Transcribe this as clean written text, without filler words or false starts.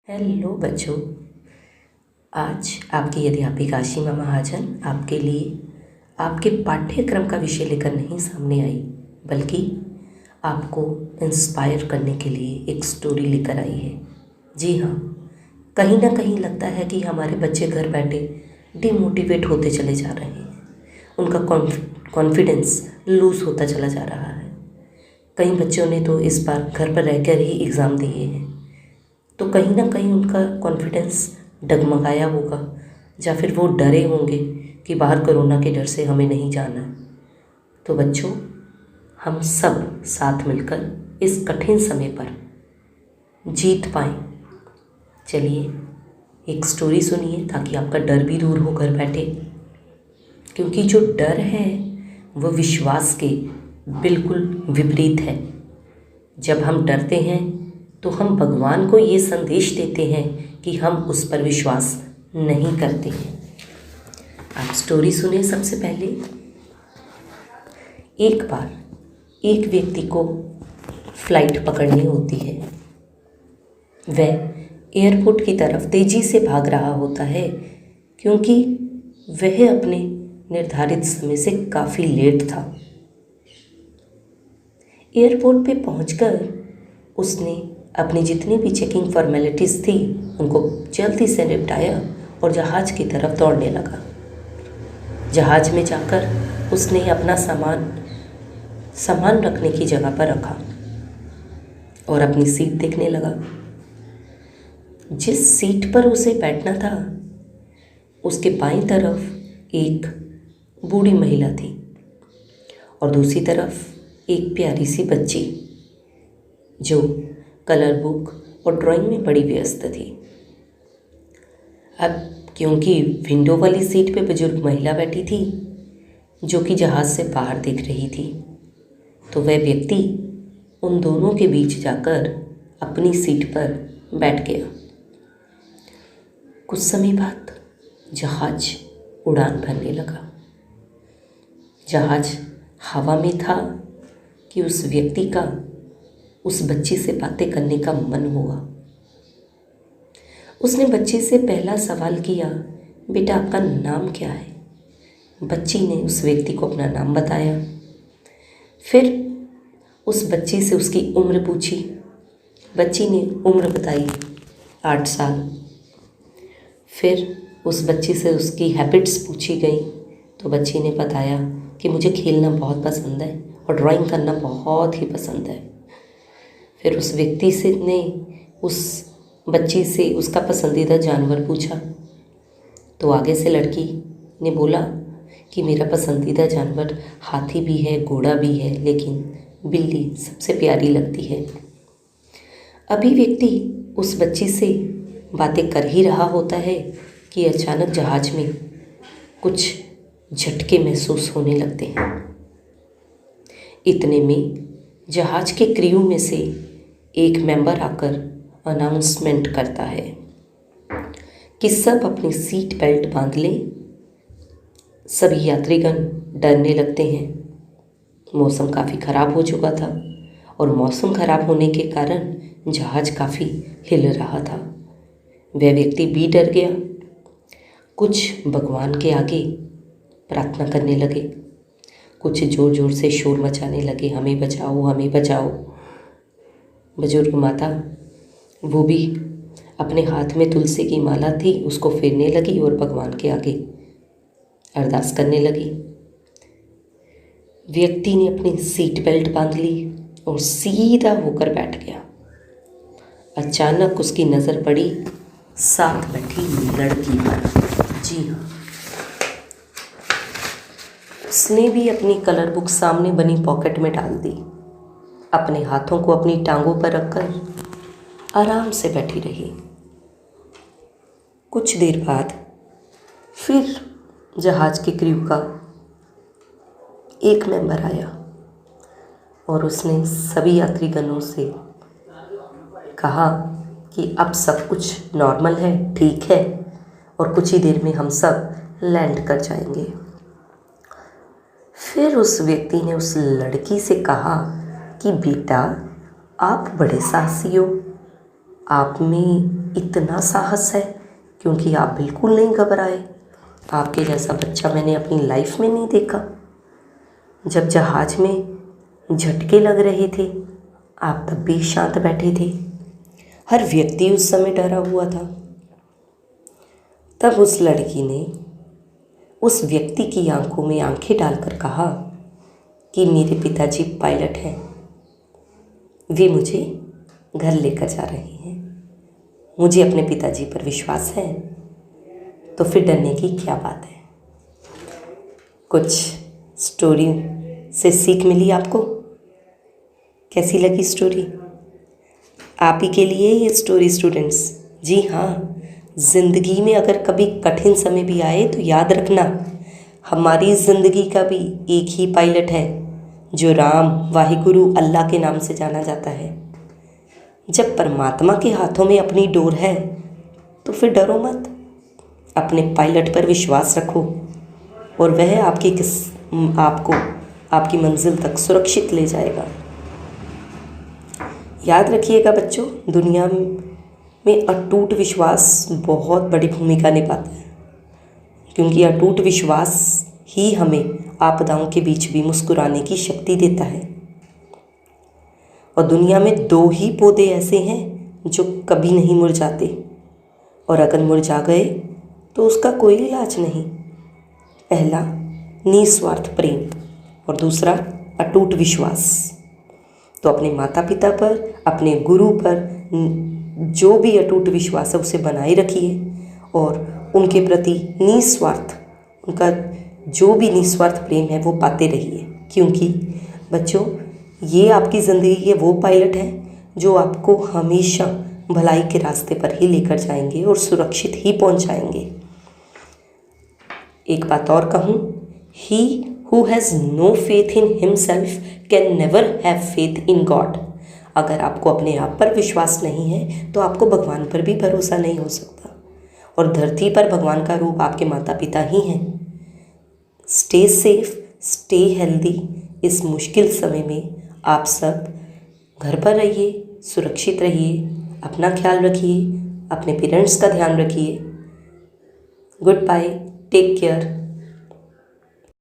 Hello बच्चों। आज आपकी अध्यापिका आशिमा महाजन आपके लिए आपके पाठ्यक्रम का विषय लेकर नहीं सामने आई, बल्कि आपको इंस्पायर करने के लिए एक स्टोरी लेकर आई है। जी हाँ, कहीं ना कहीं लगता है कि हमारे बच्चे घर बैठे डिमोटिवेट होते चले जा रहे हैं, उनका कॉन्फिडेंस लूज़ होता चला जा रहा है। कई बच्चों ने तो इस बार घर पर रहकर ही एग्ज़ाम दिए हैं, तो कहीं ना कहीं उनका कॉन्फिडेंस डगमगाया होगा, या फिर वो डरे होंगे कि बाहर कोरोना के डर से हमें नहीं जाना है। तो बच्चों, हम सब साथ मिलकर इस कठिन समय पर जीत पाएँ। चलिए एक स्टोरी सुनिए ताकि आपका डर भी दूर हो घर बैठे, क्योंकि जो डर है वो विश्वास के बिल्कुल विपरीत है। जब हम डरते हैं तो हम भगवान को ये संदेश देते हैं कि हम उस पर विश्वास नहीं करते हैं। आप स्टोरी सुने। सबसे पहले, एक बार एक व्यक्ति को फ्लाइट पकड़नी होती है। वह एयरपोर्ट की तरफ तेज़ी से भाग रहा होता है, क्योंकि वह अपने निर्धारित समय से काफ़ी लेट था। एयरपोर्ट पे पहुंचकर उसने अपनी जितनी भी चेकिंग फॉर्मेलिटीज़ थी उनको जल्दी से निपटाया और जहाज़ की तरफ दौड़ने लगा। जहाज़ में जाकर उसने अपना सामान रखने की जगह पर रखा और अपनी सीट देखने लगा। जिस सीट पर उसे बैठना था उसके बाईं तरफ एक बूढ़ी महिला थी और दूसरी तरफ एक प्यारी सी बच्ची जो कलर बुक और ड्राइंग में बड़ी व्यस्त थी। अब क्योंकि विंडो वाली सीट पे बुजुर्ग महिला बैठी थी जो कि जहाज़ से बाहर देख रही थी, तो वह व्यक्ति उन दोनों के बीच जाकर अपनी सीट पर बैठ गया। कुछ समय बाद जहाज़ उड़ान भरने लगा। जहाज़ हवा में था कि उस व्यक्ति का उस बच्ची से बातें करने का मन हुआ। उसने बच्ची से पहला सवाल किया, बेटा आपका नाम क्या है? बच्ची ने उस व्यक्ति को अपना नाम बताया। फिर उस बच्ची से उसकी उम्र पूछी। बच्ची ने उम्र बताई 8 साल। फिर उस बच्ची से उसकी हैबिट्स पूछी गई, तो बच्ची ने बताया कि मुझे खेलना बहुत पसंद है और ड्राइंग करना बहुत ही पसंद है। फिर उस व्यक्ति से ने उस बच्ची से उसका पसंदीदा जानवर पूछा, तो आगे से लड़की ने बोला कि मेरा पसंदीदा जानवर हाथी भी है, घोड़ा भी है, लेकिन बिल्ली सबसे प्यारी लगती है। अभी व्यक्ति उस बच्ची से बातें कर ही रहा होता है कि अचानक जहाज में कुछ झटके महसूस होने लगते हैं। इतने में जहाज के क्रू में से एक मेंबर आकर अनाउंसमेंट करता है कि सब अपनी सीट बेल्ट बांध लें। सभी यात्रीगण डरने लगते हैं। मौसम काफ़ी ख़राब हो चुका था और मौसम ख़राब होने के कारण जहाज़ काफ़ी हिल रहा था। वह व्यक्ति भी डर गया। कुछ भगवान के आगे प्रार्थना करने लगे, कुछ ज़ोर ज़ोर से शोर मचाने लगे, हमें बचाओ, हमें बचाओ। बुजुर्ग माता वो भी अपने हाथ में तुलसी की माला थी, उसको फेरने लगी और भगवान के आगे अरदास करने लगी। व्यक्ति ने अपनी सीट बेल्ट बांध ली और सीधा होकर बैठ गया। अचानक उसकी नज़र पड़ी साथ बैठी लड़की पर। जी हाँ, उसने भी अपनी कलर बुक सामने बनी पॉकेट में डाल दी, अपने हाथों को अपनी टांगों पर रखकर आराम से बैठी रही। कुछ देर बाद फिर जहाज के क्रू का एक मेंबर आया और उसने सभी यात्रीगणों से कहा कि अब सब कुछ नॉर्मल है, ठीक है, और कुछ ही देर में हम सब लैंड कर जाएंगे। फिर उस व्यक्ति ने उस लड़की से कहा कि बेटा आप बड़े साहसी हो, आप में इतना साहस है, क्योंकि आप बिल्कुल नहीं घबराए। आपके जैसा बच्चा मैंने अपनी लाइफ में नहीं देखा। जब जहाज में झटके लग रहे थे, आप तब भी शांत बैठे थे। हर व्यक्ति उस समय डरा हुआ था। तब उस लड़की ने उस व्यक्ति की आंखों में आंखें डालकर कहा कि मेरे पिताजी पायलट हैं, वे मुझे घर लेकर जा रहे हैं, मुझे अपने पिताजी पर विश्वास है, तो फिर डरने की क्या बात है। कुछ स्टोरी से सीख मिली आपको? कैसी लगी स्टोरी? आप ही के लिए ये स्टोरी स्टूडेंट्स। जी हाँ, ज़िंदगी में अगर कभी कठिन समय भी आए तो याद रखना, हमारी ज़िंदगी का भी एक ही पायलट है, जो राम, वाहिगुरु, अल्लाह के नाम से जाना जाता है। जब परमात्मा के हाथों में अपनी डोर है तो फिर डरो मत, अपने पायलट पर विश्वास रखो और वह आपको आपकी मंजिल तक सुरक्षित ले जाएगा। याद रखिएगा बच्चों, दुनिया में अटूट विश्वास बहुत बड़ी भूमिका निभाता है, क्योंकि अटूट विश्वास ही हमें आपदाओं के बीच भी मुस्कुराने की शक्ति देता है। और दुनिया में 2 ही पौधे ऐसे हैं जो कभी नहीं मुरझाते, और अगर मुरझा गए तो उसका कोई इलाज नहीं। पहला निस्वार्थ प्रेम और दूसरा अटूट विश्वास। तो अपने माता पिता पर, अपने गुरु पर जो भी अटूट विश्वास है उसे बनाए रखिए और उनके प्रति उनका जो भी निस्वार्थ प्रेम है वो पाते रहिए, क्योंकि बच्चों ये आपकी ज़िंदगी के वो पायलट हैं जो आपको हमेशा भलाई के रास्ते पर ही लेकर जाएंगे और सुरक्षित ही पहुंचाएंगे। एक बात और कहूँ, he who has no faith in himself can never have faith in God. अगर आपको अपने आप पर विश्वास नहीं है तो आपको भगवान पर भी भरोसा नहीं हो सकता, और धरती पर भगवान का रूप आपके माता पिता ही हैं। Stay safe, stay healthy. इस मुश्किल समय में आप सब घर पर रहिए, सुरक्षित रहिए, अपना ख्याल रखिए, अपने पेरेंट्स का ध्यान रखिए। Goodbye, take care.